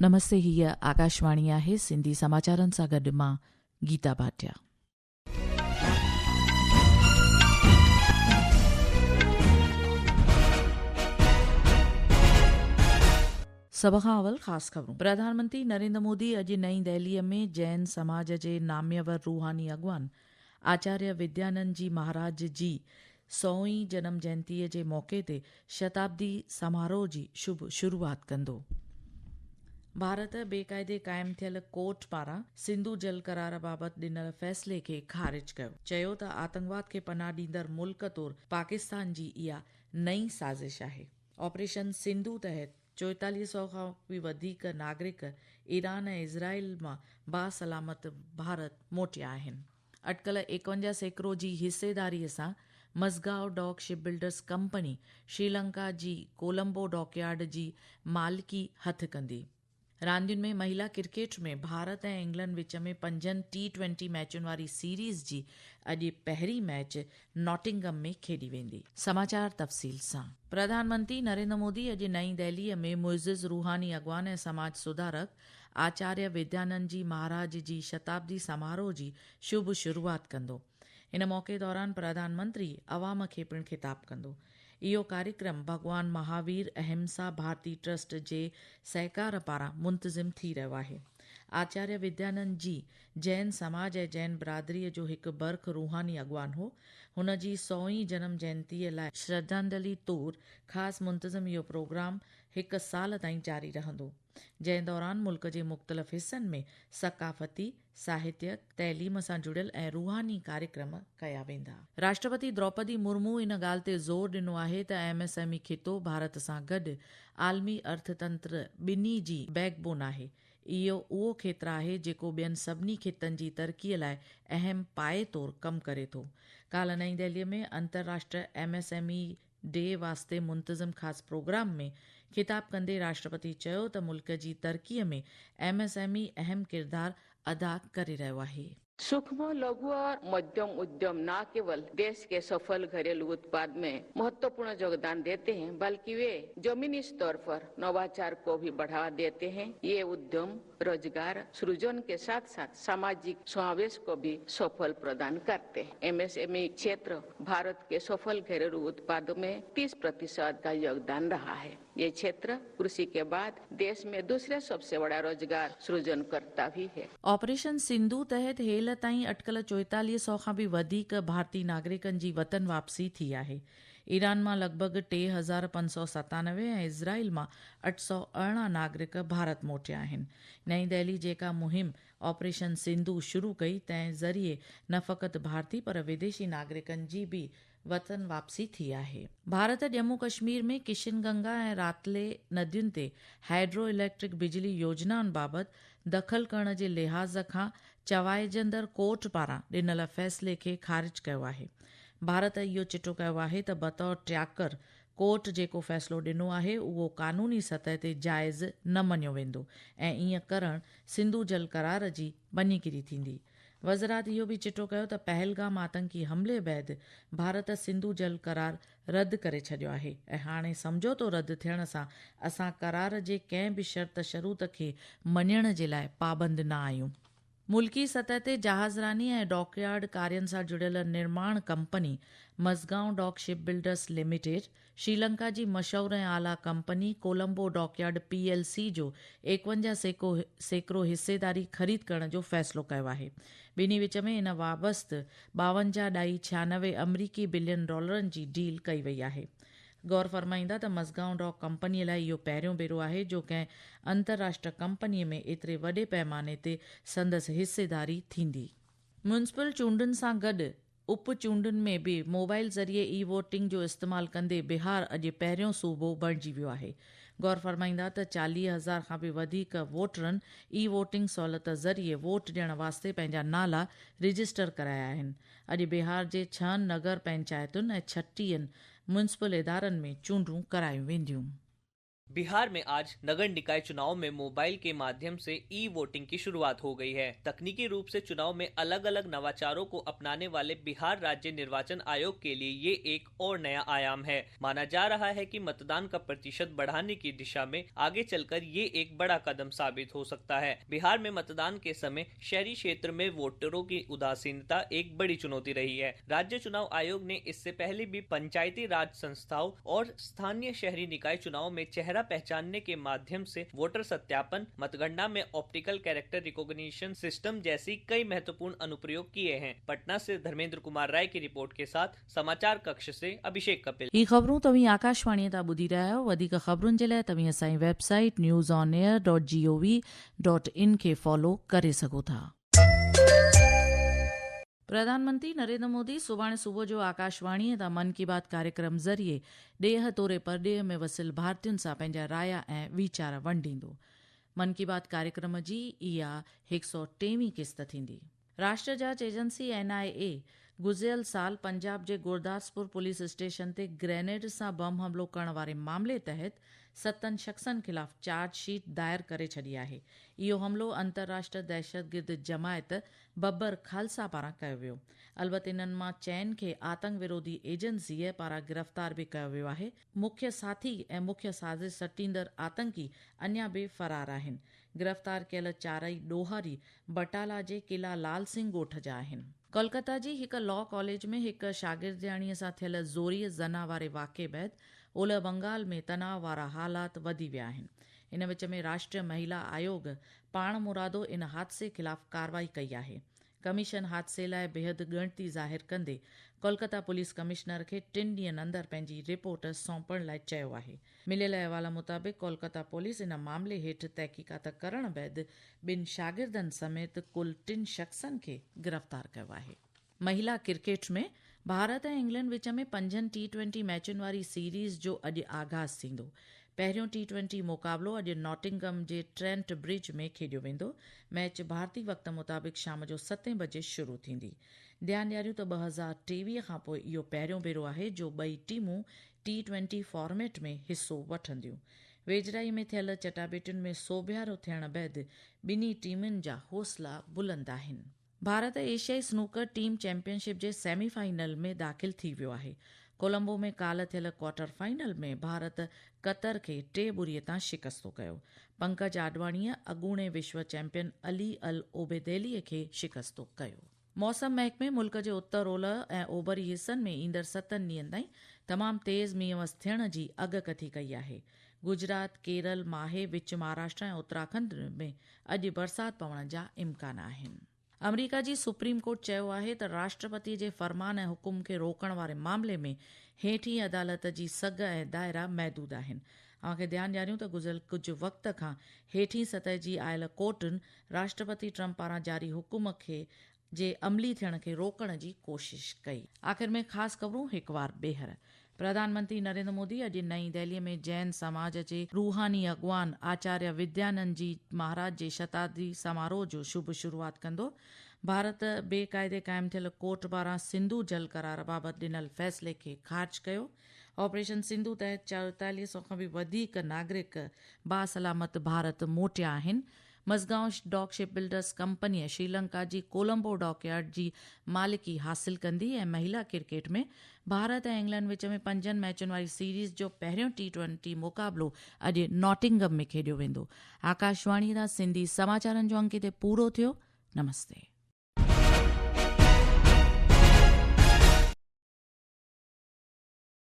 नमस्ते, हीअ आकाशवाणी आहे। सिंधी समाचारनि सां गॾु मां गीता भाटिया। सभ खां अवल ख़ासि ख़बरूं। प्रधानमंत्री नरेंद्र मोदी अॼु नईं दिल्लीअ में जैन समाज जे नाम्यवर रूहानी अॻवान आचार्य विद्यानंद जी महाराज जी 100वीं जनम जयंतीअ जे मौक़े ते शताब्दी समारोह जी शुभ शुरूआत कंदो। भारत बेक़ाइदे क़ाइमु थियल कोर्ट पारां सिंधु जल करार बाबति ॾिनल फ़ैसिले खे ख़ारिज कयो। चयो त आतंकवाद खे पनाह ॾींदड़ मुल्क तौरु पाकिस्तान जी इहा नई साज़िश आहे। ऑपरेशन सिंधु तहत 4400 खां बि वधीक नागरिक ईरान ऐं इज़राइल मां बासलामत भारत मोटिया आहिनि। अटकल 51 सैकड़ो जी हिसेदारीअ सां Mazagon dock ship builders company Sri Lanka जी कोलंबो डॉकयार्ड जी मालिकी हथु कंदी। रांदियुनि में महिला क्रिकेट में भारत ऐं इंग्लैंड विच में 5 T20 मैचुनि वारी सीरीज़ जी अॼु पहिरीं मैच नॉटिंगम में खेॾी वेंदी। समाचार तफ़सील सां। प्रधानमंत्री नरेंद्र मोदी अॼु नईं दिल्लीअ में मुइज़िज़ रूहानी अॻवान ऐं समाज सुधारक आचार्य विद्यानंद जी महाराज जी शताब्दी समारोह जी शुभ शुरूआत कंदो। इन मौक़े दौरान प्रधानमंत्री अवाम खे पिणु ख़िताब कंदो। इहो कार्यक्रम भगवान महावीर अहिंसा भारती ट्रस्ट जे सहकार पारां मुंतज़िम थी रहियो आहे। आचार्य विद्यानंद जी जैन समाज ऐं जैन बिरादरीअ जो हिकु बर्ख रूहानी अॻवान हो। हुन जी 100वीं जनम जयंतीअ लाइ श्रद्धांजलि तौरु ख़ासि मुंतज़िम इहो प्रोग्राम 1 साल ताईं जारी रहंदो, जंहिं दौरान मुल्क जे मुख़्तलिफ़ हिस्सनि में सक़ाफ़ती, साहित्यक, तइलीम सां जुड़ियल ऐं रूहानी कार्यक्रम कया वेंदा। राष्ट्रपति द्रौपदी मुर्मू इन ॻाल्हि ते ज़ोर ॾिनो आहे त MSME खितो भारत सां गॾु आलमी अर्थतंत्र ॿिन्ही जी बैकबोन आहे। इहो उहो खेत्र आहे जेको ॿियनि सभिनी खितनि जी तरक़ीअ लाइ अहम पाए तौरु कमु करे थो। काल्ह नईं दिल्लीअ में अंतर्राष्ट्रीय MSME डे वास्ते मुंतज़िम ख़ासि प्रोग्राम में ख़िताब कंदे राष्ट्रपति चयो त मुल्क जी तरक़ीअ में MSME अहम किरदारु अदा करे रहियो आहे। सूक्ष्म, लघु और मध्यम उद्यम न केवल देश के सफल घरेलू उत्पाद में महत्वपूर्ण योगदान देते हैं, बल्कि वे जमीनी स्तर पर नवाचार को भी बढ़ावा देते हैं। ये उद्यम रोजगार सृजन के साथ साथ सामाजिक समावेश को भी सफल प्रदान करते हैं। MSME क्षेत्र भारत के सफल घरेलू उत्पादों में 30% का योगदान रहा है। ये क्षेत्र कृषि के बाद देश में दूसरे सबसे बड़ा रोजगार सृजन करता भी है। ऑपरेशन सिंधु तहत हेल ताईं अटकल 4400 खां बि वधीक भारतीय नागरिकनि जी वतन वापसी थी आहे। ईरान मां लॻभॻि 3597 ऐं इज़राइल मां 818 नागरिक भारत मोटिया आहिनि। नईं दिल्ली जेका मुहिम ऑपरेशन सिंधु शुरू कई, तंहिं ज़रिए न फ़क़ति भारतीय पर विदेशी नागरिकनि जी बि वतन वापसी थी आहे। भारत जम्मू कश्मीर में किशनगंगा ऐं रातले नदियुनि ते हाइड्रो इलेक्ट्रिक बिजली योजनाउनि बाबति दख़ल करण जे लिहाज़ खां चवाइजंदड़ कोर्ट पारां ॾिनल फ़ैसिले खे ख़ारिज कयो आहे। भारत इहो चिटो कयो आहे त बतौर ट्याकर कोर्ट जेको फ़ैसिलो ॾिनो आहे उहो क़ानूनी सतह ते जाइज़ न मञियो वेंदो ऐं ईअं करणु सिंधु जल करार जी मञीगिरी थींदी। वज़रात इहो बि चिटो कयो त पहलगाम आतंकी हमले बैदि भारत सिंधु जल करार रद्द करे छॾियो आहे ऐं हाणे समझौतो रद्द थियण सां असां करार जे कंहिं बि शर्त शरूत खे मञण जे लाइ पाबंद न आहियूं। मुल्की सतह ते जहाज़रानी ऐं डॉकयार्ड कार्यनि सां जुड़ियल निर्माण company Mazagon dock ship builders limited Sri Lanka जी मशहूरु ऐं आला कंपनी कोलंबो डॉकयार्ड PLC जो 51 सैकड़ो हिसेदारी ख़रीद करण जो फ़ैसिलो कयो आहे। ॿिन्ही विच में इन बाबति 52.96 अमरीकी बिलियन डॉलरनि जी डील कई वई आहे। गौर फरमाईंदा त मज़गांव डॉक कंपनीअ लाइ इहो पहिरियों भेरो आहे जो कंहिं अंतर्राष्ट्रीय कंपनीअ में एतिरे वॾे पैमाने ते संदसि हिसेदारी थींदी। म्यूनिसिपल चूंडुनि सां गॾु उप चूंडुनि में बि मोबाइल ज़रिए वोटिंग जो इस्तेमालु कंदे बिहार अॼु पहिरियों सूबो बणिजी वियो आहे। गौर फरमाईंदा त 40,000 खां बि वधीक वोटरनि वोटिंग सहूलियत ज़रिए वोट ॾियण वास्ते पंहिंजा नाला रजिस्टर कराया आहिनि। अॼु बिहार जे 6 नगर पंचायतुनि ऐं 36 म्यूनिसिपल इदारनि में चूंडूं करायूं वेंदियूं। बिहार में आज नगर निकाय चुनाव में मोबाइल के माध्यम से ई वोटिंग की शुरुआत हो गई है। तकनीकी रूप से चुनाव में अलग अलग नवाचारों को अपनाने वाले बिहार राज्य निर्वाचन आयोग के लिए ये एक और नया आयाम है। माना जा रहा है कि मतदान का प्रतिशत बढ़ाने की दिशा में आगे चलकर ये एक बड़ा कदम साबित हो सकता है। बिहार में मतदान के समय शहरी क्षेत्र में वोटरों की उदासीनता एक बड़ी चुनौती रही है। राज्य चुनाव आयोग ने इससे पहले भी पंचायती राज संस्थाओं और स्थानीय शहरी निकाय चुनाव में चेहरा पहचानने के माध्यम से वोटर सत्यापन, मतगणना में ऑप्टिकल कैरेक्टर रिकॉग्निशन सिस्टम जैसी कई महत्वपूर्ण अनुप्रयोग किए हैं। पटना से धर्मेंद्र कुमार राय की रिपोर्ट के साथ समाचार कक्ष से अभिषेक कपिल। ई ख़बरूं तव्हीं आकाशवाणी तां ॿुधी रहिया आहियो। वधीक ख़बरुनि जे लाइ तव्हीं असांजी वेबसाइट newsonair.gov.in खे फॉलो करे सघो था। प्रधानमंत्री नरेंद्र मोदी सुभाणे सुबुह जो आकाशवाणीअ तां मन की बात कार्यक्रम ज़रिए ॾेह तोरे परॾेह में वसियल भारतीयुनि सां पंहिंजा राय ऐं वीचार वंडींदो। मन की बात कार्यक्रम जी इहा 103वीं क़िस्त थींदी। राष्ट्र जांच एजेंसी NIA गुज़िरियल साल पंजाब जे गुरदासपुर पुलिस स्टेशन ते ग्रेनेड सां बम हमलो करण वारे मामले तहत 7 शख़्सनि ख़िलाफ़ चार्जशीट दायर करे छॾी आहे। इहो हमलो अंतर्राष्ट्रीय दहशतगिर्द जमायत बब्बर खालसा पारां कयो वियो। अलबत्त इन्हनि मां चइनि खे आतंक विरोधी एजेंसीअ पारां गिरफ़्तार बि कयो वियो आहे। मुख्य साथी ऐं मुख्य साज़िश सटींदड़ आतंकी अञा बि फ़रार आहिनि। गिरफ़्तार कयल चारई ॾोहारी बटाला जे किला लाल सिंह ॻोठ जा आहिनि। कोलकाता जी हिक लॉ कॉलेज में हिक शागिर्दियाणीअ सां थियल ज़ोरीअ ज़ना वारे वाक़े बैदि ओलह बंगाल में तनाव वारा हालात वधी विया आहिनि। इन विच में राष्ट्रीय महिला आयोग पाण मुरादो इन हादसे ख़िलाफ़ कार्रवाई कई आहे। कमीशन हादसे लाइ बेहद ॻणती ज़ाहिर कंदे कोलकाता पुलिस कमिश्नर खे 3 ॾींहनि अंदरि पंहिंजी रिपोर्ट सौंपण लाइ चयो आहे। मिलियल अहवाल मुताबिक़ कोलकाता पुलिस इन मामले हेठि तहक़ीक़ात करण बैदि 2 शागिर्दनि समेत कुल 3 शख़्सनि खे गिरफ़्तार कयो आहे। महिला क्रिकेट में भारत ऐं इंग्लैंड विच में 5 T20 मैचुनि वारी सीरीज़ जो अॼु आगाज़ थींदो। पहिरियों T20 मुक़ाबिलो अॼु नॉटिंगम जे ट्रेंट ब्रिज में खेॾियो वेंदो। मैच भारतीय वक़्त मुताबिक़ शाम जो 7 बजे शुरू थींदी। ध्यानु ॾियारियूं त 2023 खां पोइ इहो पहिरियों भेरो आहे जो ॿई टीमूं T20 फॉर्मेट में हिसो वठंदियूं। वेझराई में थियल चटाभेटियुनि में सोभियारो थियण बैदि ॿिन्ही टीमुनि जा हौसला बुलंद आहिनि। भारत एशियाई स्नूकर टीम चैंपियनशिप जे सेमीफाइनल में दाख़िल थी वियो आहे। कोलंबो में काल्ह थियल क्वार्टर फाइनल में भारत कतर खे 3-0 तां शिकस्तो कयो। पंकज आडवाणीअ अॻूणे विश्व चैंपियन अली अल ओबेदेली खे शिकस्तो कयो। मौसम महकमे मुल्क जे उत्तर ओलह ऐं ओभरी हिसनि में ईंदड़ 7 ॾींहनि ताईं तमामु तेज़ मींहुं थियण जी अॻकथी कई आहे। गुजरात, केरल, माहे, विच महाराष्ट्र ऐं उत्तराखंड में अॼु बरसाति पवण जा इम्कान आहिनि। अमरीका जी सुप्रीम कोर्ट चयो आहे त राष्ट्रपति जे फ़रमान ऐं हुकुम खे रोकण वारे मामले में हेठीं अदालत जी सघ ऐं दायरा महदूद आहिनि। असांखे ध्यानु ॾियारियूं त गुज़िरियल कुझु वक़्त खां हेठीं सतह जी आयल कोर्टुनि राष्ट्रपति ट्रंप पारां जारी हुकुम खे जे अमली थियण खे रोकण जी कोशिश कई। आख़िर में ख़ासि ख़बरूं हिकु बार ॿीहर। प्रधानमंत्री नरेंद्र मोदी अॼु नईं दिल्लीअ में जैन समाज जे रूहानी अॻवान आचार्य विद्यानंद जी महाराज जे शताब्दी समारोह जो शुभ शुरूआत कंदो। भारत बेक़ाइदे क़ाइमु थियल कोर्ट पारां सिंधु जल करार बाबति ॾिनल फ़ैसिले खे ख़ारिज कयो। ऑपरेशन सिंधु तहत 4400 खां बि वधीक नागरिक बासलामत भारत मोटिया आहिनि। मज़गांव डॉक शिप बिल्डर्स कंपनीअ श्रीलंका जी कोलंबो डॉकयार्ड जी मालिकी हासिल कंदी ऐं महिला क्रिकेट में भारत ऐं इंग्लैंड विच में 5 मैचुनि वारी सीरीज़ जो पहिरियों T20 मुक़ाबिलो अॼु नॉटिंगम में खेॾियो वेंदो। आकाशवाणी तां सिंधी समाचारनि जो अंक ते पूरो थियो। नमस्ते।